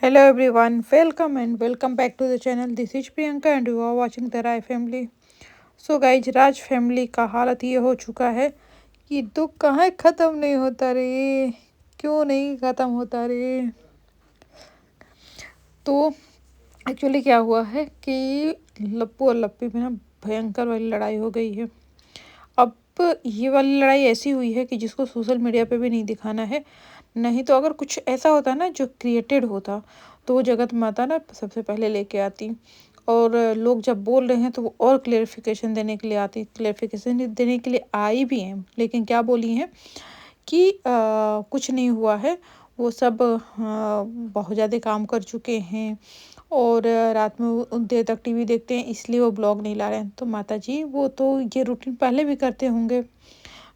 Hello everyone, welcome and welcome back to the channel. This is Priyanka and you are watching the Rai family. So guys, Raj family का हालत ये हो चुका है कि दुख कहाँ ख़त्म नहीं होता रे। क्यों नहीं ख़त्म होता रे। तो एक्चुअली क्या हुआ है कि लप्पू और लप्पी में ना भयंकर वाली लड़ाई हो गई है। अब ये वाली लड़ाई ऐसी हुई है कि जिसको सोशल मीडिया पे भी नहीं दिखाना है। नहीं तो अगर कुछ ऐसा होता ना जो क्रिएटेड होता तो वो जगत माता ना सबसे पहले लेके आती। और लोग जब बोल रहे हैं तो वो और क्लेरिफिकेशन देने के लिए आती। क्लेरिफिकेशन देने के लिए आई भी हैं, लेकिन क्या बोली हैं कि कुछ नहीं हुआ है। वो सब बहुत ज़्यादा काम कर चुके हैं और रात में वो देर तक टीवी देखते हैं, इसलिए वो ब्लॉग नहीं ला रहे हैं। तो माता जी वो तो ये रूटीन पहले भी करते होंगे।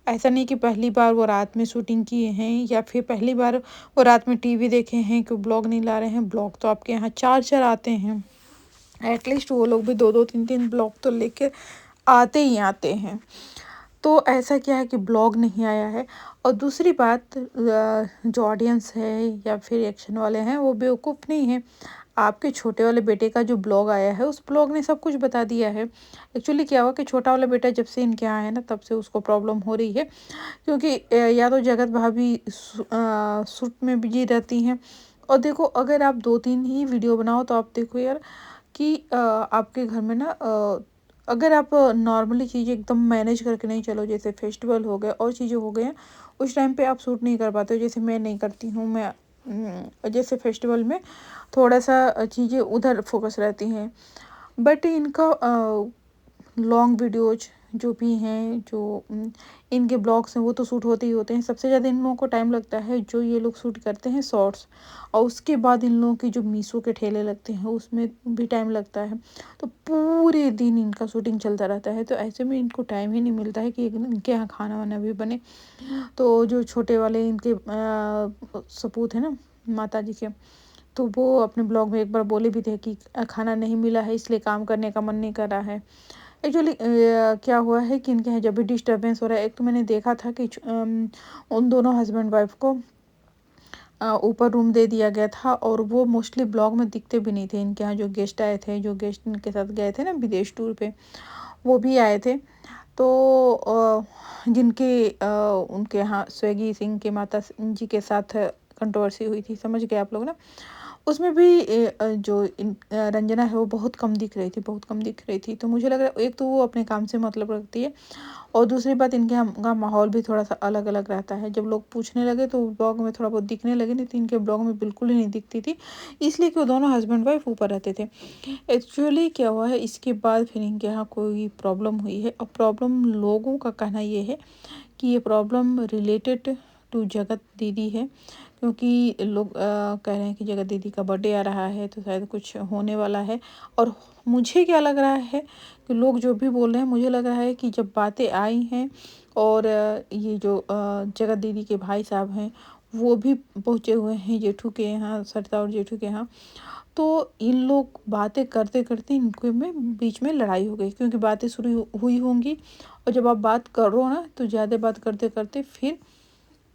ऐसा नहीं कि पहली बार वो रात में शूटिंग किए हैं या फिर पहली बार वो रात में टीवी देखे हैं कि ब्लॉग नहीं ला रहे हैं। ब्लॉग तो आपके यहाँ चार चार आते हैं। एटलीस्ट वो लोग भी दो दो तीन तीन ब्लॉग तो लेके आते ही आते हैं। तो ऐसा क्या है कि ब्लॉग नहीं आया है। और दूसरी बात, जो ऑडियंस है या फिर रिएक्शन वाले हैं वो बेवकूफ़ नहीं है। आपके छोटे वाले बेटे का जो ब्लॉग आया है उस ब्लॉग ने सब कुछ बता दिया है। एक्चुअली क्या हुआ कि छोटा वाला बेटा जब से इनके यहाँ है ना तब से उसको प्रॉब्लम हो रही है, क्योंकि या तो जगत भाभी शूट में बिजी रहती हैं। और देखो, अगर आप दो तीन ही वीडियो बनाओ तो आप देखो यार कि आपके घर में ना अगर आप नॉर्मली चीज़ें एकदम मैनेज करके नहीं चलो, जैसे फेस्टिवल हो गए और चीज़ें हो गए हैं, उस टाइम पे आप शूट नहीं कर पाते हो। जैसे मैं नहीं करती हूँ। मैं जैसे फेस्टिवल में थोड़ा सा चीज़ें उधर फोकस रहती हैं। बट इनका लॉन्ग वीडियोज जो भी हैं, जो इनके ब्लॉग्स हैं वो तो शूट होते ही होते हैं। सबसे ज़्यादा इन लोगों को टाइम लगता है जो ये लोग शूट करते हैं शॉर्ट्स, और उसके बाद इन लोगों के जो मीशो के ठेले लगते हैं उसमें भी टाइम लगता है। तो पूरे दिन इनका शूटिंग चलता रहता है, तो ऐसे में इनको टाइम ही नहीं मिलता है कि इनके यहाँ खाना वाना भी बने। तो जो छोटे वाले इनके सपूत है ना माता जी के, तो वो अपने ब्लॉग में एक बार बोले भी थे कि खाना नहीं मिला है इसलिए काम करने का मन नहीं कर रहा है। एक्चुअली क्या हुआ है कि इनके यहाँ जब भी डिस्टर्बेंस हो रहा है, एक तो मैंने देखा था कि उन दोनों हस्बैंड वाइफ को ऊपर रूम दे दिया गया था और वो मोस्टली ब्लॉग में दिखते भी नहीं थे। इनके यहाँ जो गेस्ट आए थे, जो गेस्ट इनके साथ गए थे ना विदेश टूर पे, वो भी आए थे। तो जिनके उनके यहाँ स्वेगी सिंह के माता जी के साथ कंट्रोवर्सी हुई थी, समझ गए आप लोग ना। उसमें भी रंजना है वो बहुत कम दिख रही थी, बहुत कम दिख रही थी। तो मुझे लग रहा है एक तो वो अपने काम से मतलब रखती है, और दूसरी बात इनके यहाँ का माहौल भी थोड़ा सा अलग अलग रहता है। जब लोग पूछने लगे तो ब्लॉग में थोड़ा बहुत दिखने लगे, नहीं तो इनके ब्लॉग में बिल्कुल ही नहीं दिखती थी, इसलिए कि वो दोनों हस्बैंड वाइफ ऊपर रहते थे। एक्चुअली क्या हुआ है, इसके बाद फिर इनके यहाँ कोई प्रॉब्लम हुई है, और प्रॉब्लम लोगों का कहना ये है कि ये प्रॉब्लम रिलेटेड टू जगत दीदी है। क्योंकि लोग कह रहे हैं कि जगत दीदी का बर्थडे आ रहा है तो शायद कुछ होने वाला है। और मुझे क्या लग रहा है कि लोग जो भी बोल रहे हैं, मुझे लग रहा है कि जब बातें आई हैं और ये जो जगत दीदी के भाई साहब हैं वो भी पहुँचे हुए हैं जेठू के यहाँ, सरिता और जेठू के यहाँ। तो इन लोग बातें करते करते इनके में बीच में लड़ाई हो गई, क्योंकि बातें शुरू हुई होंगी। और जब आप बात करो ना तो ज़्यादा बात करते करते फिर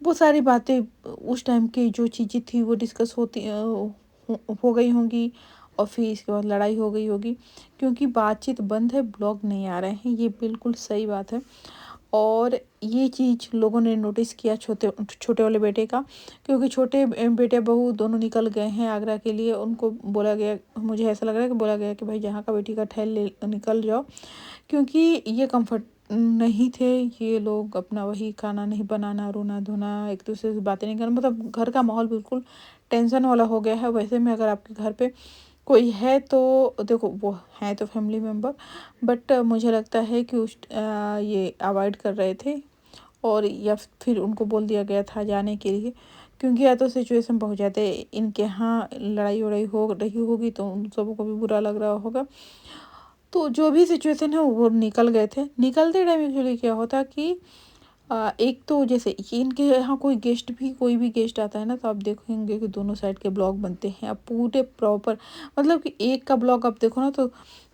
वो सारी बातें उस टाइम की जो चीज़ें थी वो डिस्कस होती हो गई होंगी, और फिर इसके बाद लड़ाई हो गई होगी। क्योंकि बातचीत बंद है, ब्लॉग नहीं आ रहे हैं, ये बिल्कुल सही बात है। और ये चीज़ लोगों ने नोटिस किया छोटे छोटे वाले बेटे का, क्योंकि छोटे बेटे बहू दोनों निकल गए हैं आगरा के लिए। उनको बोला गया, मुझे ऐसा लग रहा है कि बोला गया कि भाई जहाँ का बेटी का ठहल ले निकल जाओ, क्योंकि ये कंफर्ट नहीं थे। ये लोग अपना वही खाना नहीं बनाना, रोना धोना, एक दूसरे से बातें नहीं करना, मतलब घर का माहौल बिल्कुल टेंशन वाला हो गया है। वैसे में अगर आपके घर पे कोई है तो देखो वो है तो फैमिली मेम्बर, बट मुझे लगता है कि ये अवॉइड कर रहे थे, और या फिर उनको बोल दिया गया था जाने के लिए। क्योंकि या तो सिचुएशन बहुत ज़्यादा इनके यहाँ लड़ाई वड़ाई हो रही होगी तो उन सबों को भी बुरा लग रहा होगा। तो जो भी सिचुएशन है वो निकल गए थे। निकलते टाइम एक्चुअली क्या होता कि एक तो जैसे ये इनके यहाँ कोई गेस्ट भी, कोई भी गेस्ट आता है ना तो आप देखेंगे कि दोनों साइड के ब्लॉग बनते हैं। अब पूरे प्रॉपर, मतलब कि एक का ब्लॉग आप देखो ना तो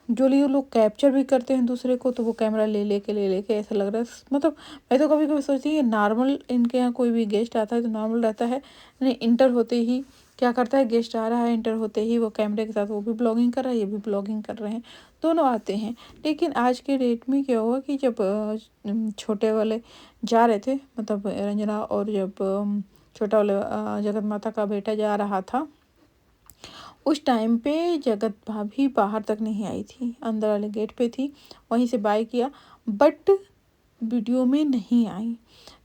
जो ये लोग कैप्चर भी करते हैं दूसरे को, तो वो कैमरा ले लेके ऐसा लग रहा है, मतलब मैं तो कभी कभी सोचती हूँ ये नॉर्मल, इनके यहाँ कोई भी गेस्ट आता है तो नॉर्मल रहता है, नहीं इंटर होते ही क्या करता है, गेस्ट आ रहा है, एंटर होते ही वो कैमरे के साथ वो भी ब्लॉगिंग कर रहा है, ये भी ब्लॉगिंग कर रहे हैं, दोनों आते हैं। लेकिन आज के डेट में क्या हुआ कि जब छोटे वाले जा रहे थे, मतलब रंजना, और जब छोटा वाले जगत माता का बेटा जा रहा था, उस टाइम पे जगत भाभी बाहर तक नहीं आई थी, अंदर वाले गेट पे थी, वहीं से बाय किया, बट वीडियो में नहीं आई।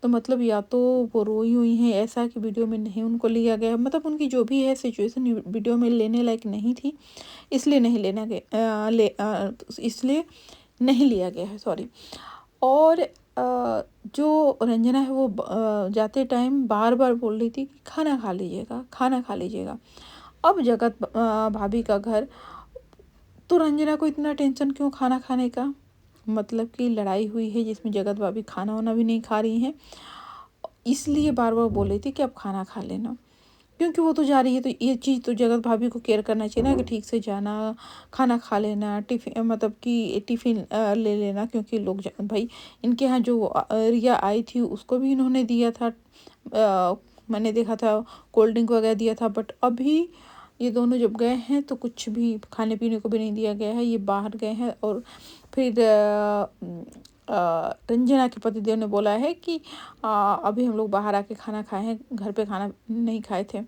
तो मतलब या तो वो रोई हुई हैं ऐसा कि वीडियो में नहीं उनको लिया गया, मतलब उनकी जो भी है सिचुएशन वीडियो में लेने लायक नहीं थी, इसलिए नहीं लेना गया, इसलिए नहीं लिया गया है, सॉरी। और जो रंजना है वो जाते टाइम बार बार बोल रही थी कि खाना खा लीजिएगा, खाना खा लीजिएगा। अब जगत भाभी का घर, तो रंजना को इतना टेंशन क्यों खाना खाने का, मतलब कि लड़ाई हुई है जिसमें जगत भाभी खाना वाना भी नहीं खा रही हैं, इसलिए बार बार बोल रही थी कि अब खाना खा लेना, क्योंकि वो तो जा रही है, तो ये चीज़ तो जगत भाभी को केयर करना चाहिए ना, कि ठीक से जाना, खाना खा लेना, टिफिन, मतलब कि टिफ़िन ले लेना, क्योंकि लोग भाई इनके यहाँ जो रिया आई थी उसको भी इन्होंने दिया था, मैंने देखा था कोल्ड ड्रिंक वगैरह दिया था, बट अभी ये दोनों जब गए हैं तो कुछ भी खाने पीने को भी नहीं दिया गया है, ये बाहर गए हैं। और फिर रंजना के पतिदेव ने बोला है कि अभी हम लोग बाहर आके खाना खाए हैं, घर पे खाना नहीं खाए थे,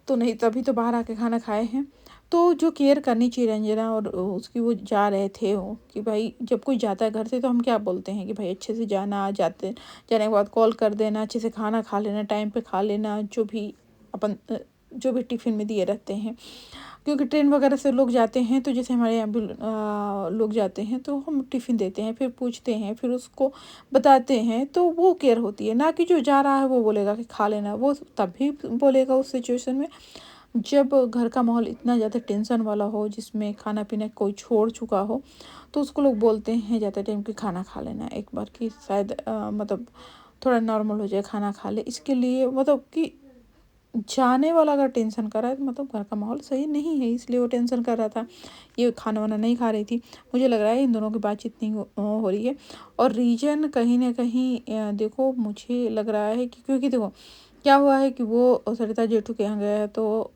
तो नहीं, तभी तो बाहर आके खाना खाए हैं। तो जो केयर करनी चाहिए रंजना और उसकी, वो जा रहे थे वो, कि भाई जब कोई जाता है घर से तो हम क्या बोलते हैं कि भाई अच्छे से जाना, जाने के बाद कॉल कर देना, अच्छे से खाना खा लेना, टाइम पे खा लेना, जो भी अपन जो भी टिफ़िन में दिए रहते हैं, क्योंकि ट्रेन वगैरह से लोग जाते हैं, तो जैसे हमारे यहाँ भी लोग जाते हैं तो हम टिफ़िन देते हैं, फिर पूछते हैं, फिर उसको बताते हैं, तो वो केयर होती है। ना कि जो जा रहा है वो बोलेगा कि खा लेना, वो तभी बोलेगा उस सिचुएशन में जब घर का माहौल इतना ज़्यादा टेंशन वाला हो, जिसमें खाना पीना कोई छोड़ चुका हो, तो उसको लोग बोलते हैं जाते टाइम कि खाना खा लेना एक बार, कि शायद मतलब थोड़ा नॉर्मल हो जाए, खाना खा ले। इसके लिए मतलब कि जाने वाला अगर टेंशन कर रहा है तो मतलब घर का माहौल सही नहीं है, इसलिए वो टेंशन कर रहा था, ये खाना वाना नहीं खा रही थी। मुझे लग रहा है इन दोनों की बातचीत नहीं हो रही है, और रीजन कहीं ना कहीं देखो मुझे लग रहा है कि, क्योंकि देखो क्या हुआ है कि वो सरिता जेठू के यहाँ गया है, तो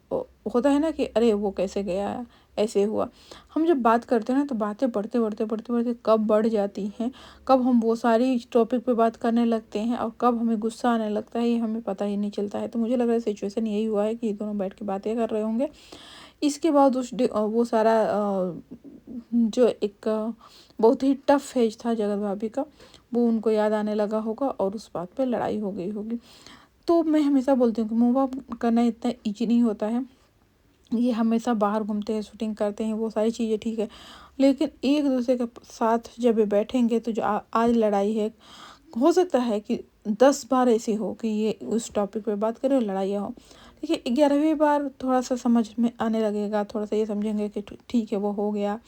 होता है ना कि अरे वो कैसे गया, ऐसे हुआ। हम जब बात करते हैं ना तो बातें बढ़ते बढ़ते बढ़ते बढ़ते कब बढ़ जाती हैं, कब हम वो सारी टॉपिक पे बात करने लगते हैं, और कब हमें गुस्सा आने लगता है, ये हमें पता ही नहीं चलता है। तो मुझे लग रहा है सिचुएशन यही हुआ है कि ये दोनों बैठ के बातें कर रहे होंगे, इसके बाद वो सारा जो एक बहुत ही टफ फेज था जगत भाभी का, वो उनको याद आने लगा होगा, और उस बात पे लड़ाई हो गई होगी। तो मैं हमेशा बोलती हूँ कि मूव अप करना इतना ईजी नहीं होता है, ये हमेशा बाहर घूमते हैं, शूटिंग करते हैं, वो सारी चीज़ें ठीक है, लेकिन एक दूसरे के साथ जब ये बैठेंगे तो जो आज लड़ाई है, हो सकता है कि 10 बार ऐसी हो कि ये उस टॉपिक पे बात करें और लड़ाइयाँ हो, देखिए 11वीं बार थोड़ा सा समझ में आने लगेगा, थोड़ा सा ये समझेंगे कि ठीक है वो हो गया,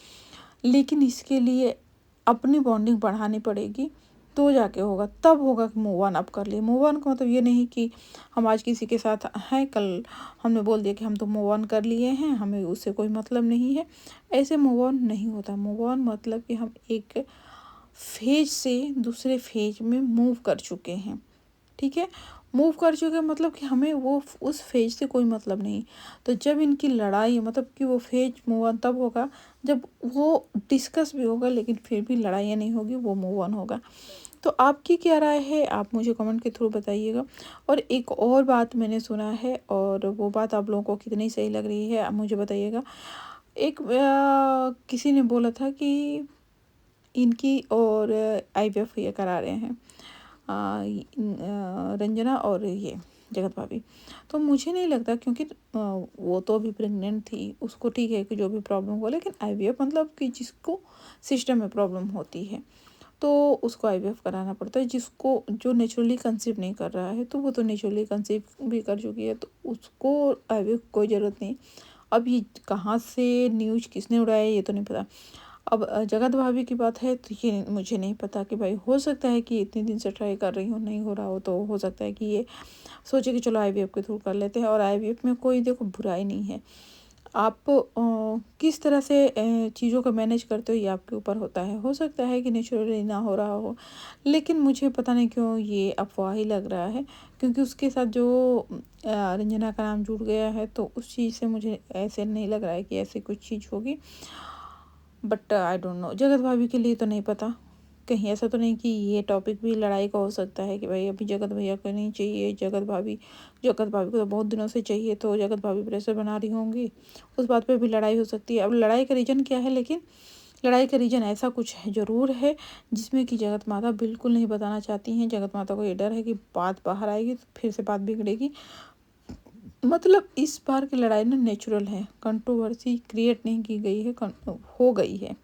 लेकिन इसके लिए अपनी बॉन्डिंग बढ़ानी पड़ेगी, तो जाके होगा, तब होगा कि मूव ऑन अप कर लिए। मूव ऑन का मतलब ये नहीं कि हम आज किसी के साथ हैं, कल हमने बोल दिया कि हम तो मूव ऑन कर लिए हैं, हमें उससे कोई मतलब नहीं है, ऐसे मूव ऑन नहीं होता। मूव ऑन मतलब कि हम एक फेज से दूसरे फेज में मूव कर चुके हैं, ठीक है, मूव कर चुके मतलब कि हमें वो उस फेज से कोई मतलब नहीं। तो जब इनकी लड़ाई, मतलब कि वो फेज मूव ऑन तब होगा जब वो डिस्कस भी होगा, लेकिन फिर भी लड़ाइयाँ नहीं होगी, वो मूव ऑन होगा। तो आपकी क्या राय है, आप मुझे कमेंट के थ्रू बताइएगा। और एक और बात मैंने सुना है, और वो बात आप लोगों को कितनी सही लग रही है आप मुझे बताइएगा। एक किसी ने बोला था कि इनकी और IVF ये करा रहे हैं रंजना और ये जगत भाभी, तो मुझे नहीं लगता, क्योंकि वो तो अभी प्रेग्नेंट थी, उसको ठीक है कि जो भी प्रॉब्लम हो, लेकिन IVF मतलब कि जिसको सिस्टम में प्रॉब्लम होती है तो उसको IVF कराना पड़ता है, जिसको जो नेचुरली कंसीव नहीं कर रहा है तो वो तो नेचुरली कंसीव भी कर चुकी है, तो उसको IVF कोई ज़रूरत नहीं। अब ये कहाँ से न्यूज़ किसने उड़ाया ये तो नहीं पता। अब जगत भाभी की बात है तो ये मुझे नहीं पता, कि भाई हो सकता है कि इतने दिन से ट्राई कर रही हूँ, नहीं हो रहा हो, तो हो सकता है कि ये सोचे कि चलो IVF के थ्रू कर लेते हैं। और IVF में कोई देखो बुराई नहीं है, आप किस तरह से चीज़ों को मैनेज करते हो ये आपके ऊपर होता है। हो सकता है कि नेचुरली ना हो रहा हो, लेकिन मुझे पता नहीं क्यों ये अफ़वाह ही लग रहा है, क्योंकि उसके साथ जो रंजना का नाम जुड़ गया है, तो उस चीज़ से मुझे ऐसे नहीं लग रहा है कि ऐसी कुछ चीज़ होगी। बट आई डोंट नो, जगत भाभी के लिए तो नहीं पता, कहीं ऐसा तो नहीं कि ये टॉपिक भी लड़ाई का हो सकता है कि भाई अभी जगत भैया को नहीं चाहिए, जगत भाभी को तो बहुत दिनों से चाहिए, तो जगत भाभी प्रेशर बना रही होंगी, उस बात पे भी लड़ाई हो सकती है। अब लड़ाई का रीज़न क्या है, लेकिन लड़ाई का रीज़न ऐसा कुछ है ज़रूर है, जिसमें कि जगत माता बिल्कुल नहीं बताना चाहती हैं। जगत माता को ये डर है कि बात बाहर आएगी तो फिर से बात बिगड़ेगी। मतलब इस बार की लड़ाई ना नेचुरल है, कंट्रोवर्सी क्रिएट नहीं की गई है, हो गई है,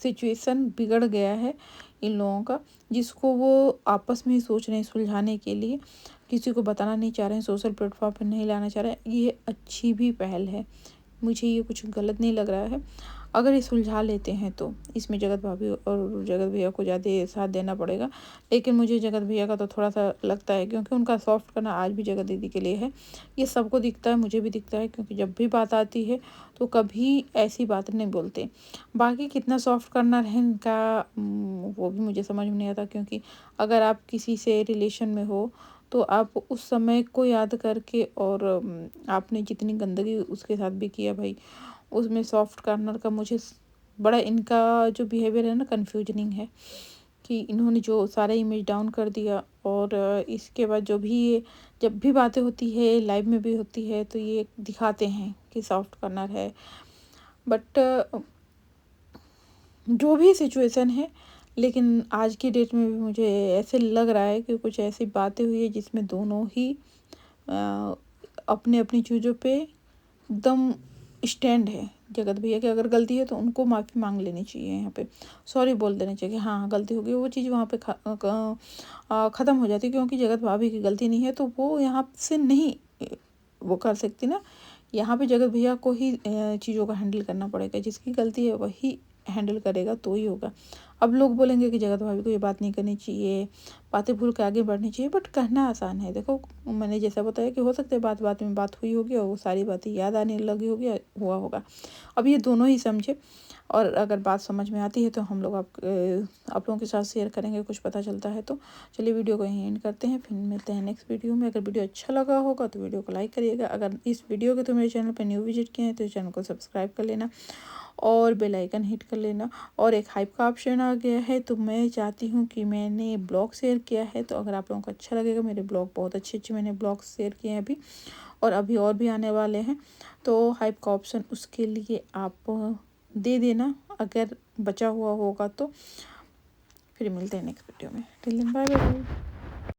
सिचुएशन बिगड़ गया है इन लोगों का, जिसको वो आपस में ही सोच रहे हैं सुलझाने के लिए, किसी को बताना नहीं चाह रहे हैं, सोशल प्लेटफॉर्म पर नहीं लाना चाह रहे हैं। ये अच्छी भी पहल है, मुझे ये कुछ गलत नहीं लग रहा है। अगर ये सुलझा लेते हैं तो इसमें जगत भाभी और जगत भैया को ज़्यादा साथ देना पड़ेगा, लेकिन मुझे जगत भैया का तो थोड़ा सा लगता है, क्योंकि उनका सॉफ्ट करना आज भी जगत दीदी के लिए है। ये सबको दिखता है, मुझे भी दिखता है, क्योंकि जब भी बात आती है तो कभी ऐसी बात नहीं बोलते। बाकी कितना सॉफ्ट करना है इनका, वो भी मुझे समझ में नहीं आता, क्योंकि अगर आप किसी से रिलेशन में हो तो आप उस समय को याद करके, और आपने जितनी गंदगी उसके साथ भी किया भाई, उसमें सॉफ्ट कॉर्नर का मुझे बड़ा इनका जो बिहेवियर है ना, कन्फ्यूजनिंग है, कि इन्होंने जो सारा इमेज डाउन कर दिया, और इसके बाद जो भी ये जब भी बातें होती है लाइव में भी होती है तो ये दिखाते हैं कि सॉफ्ट कॉर्नर है। बट जो भी सिचुएशन है, लेकिन आज की डेट में भी मुझे ऐसे लग रहा है कि कुछ ऐसी बातें हुई है जिसमें दोनों ही अपने अपनी चीज़ों पे एकदम स्टैंड है। जगत भैया की अगर गलती है तो उनको माफ़ी मांग लेनी चाहिए, यहाँ पे सॉरी बोल देना चाहिए कि हाँ गलती हो गई, वो चीज़ वहाँ पे ख़त्म हो जाती है, क्योंकि जगत भाभी की गलती नहीं है तो वो यहाँ से नहीं वो कर सकती ना। यहाँ पे जगत भैया को ही चीज़ों का हैंडल करना पड़ेगा, जिसकी गलती है वही हैंडल करेगा तो ही होगा। अब लोग बोलेंगे कि जगत भाभी को ये बात नहीं करनी चाहिए, बातें भूल के आगे बढ़नी चाहिए, बट कहना आसान है। देखो मैंने जैसा बताया कि हो सकता है बात बात में बात हुई होगी और वो सारी बातें याद आने लगी होगी, हुआ होगा। अब ये दोनों ही समझे, और अगर बात समझ में आती है तो हम लोग आप लोगों के साथ शेयर करेंगे, कुछ पता चलता है तो। चलिए वीडियो को यहीं एंड करते हैं, फिर मिलते हैं नेक्स्ट वीडियो में। अगर वीडियो अच्छा लगा होगा तो वीडियो को लाइक करिएगा। अगर इस वीडियो के तो मेरे चैनल पर न्यू विजिट किए हैं तो चैनल को सब्सक्राइब कर लेना और बेल आइकन हिट कर लेना। और एक हाइप का ऑप्शन आ गया है, तो मैं चाहती हूँ कि मैंने ब्लॉग शेयर किया है, तो अगर आप लोगों को अच्छा लगेगा, मेरे ब्लॉग बहुत अच्छे मैंने ब्लॉग शेयर किए हैं अभी, और अभी और भी आने वाले हैं, तो हाइप का ऑप्शन उसके लिए आप दे देना अगर बचा हुआ होगा तो। फिर मिलते हैं नेक्स्ट वीडियो में, टिल देन बाय बाय।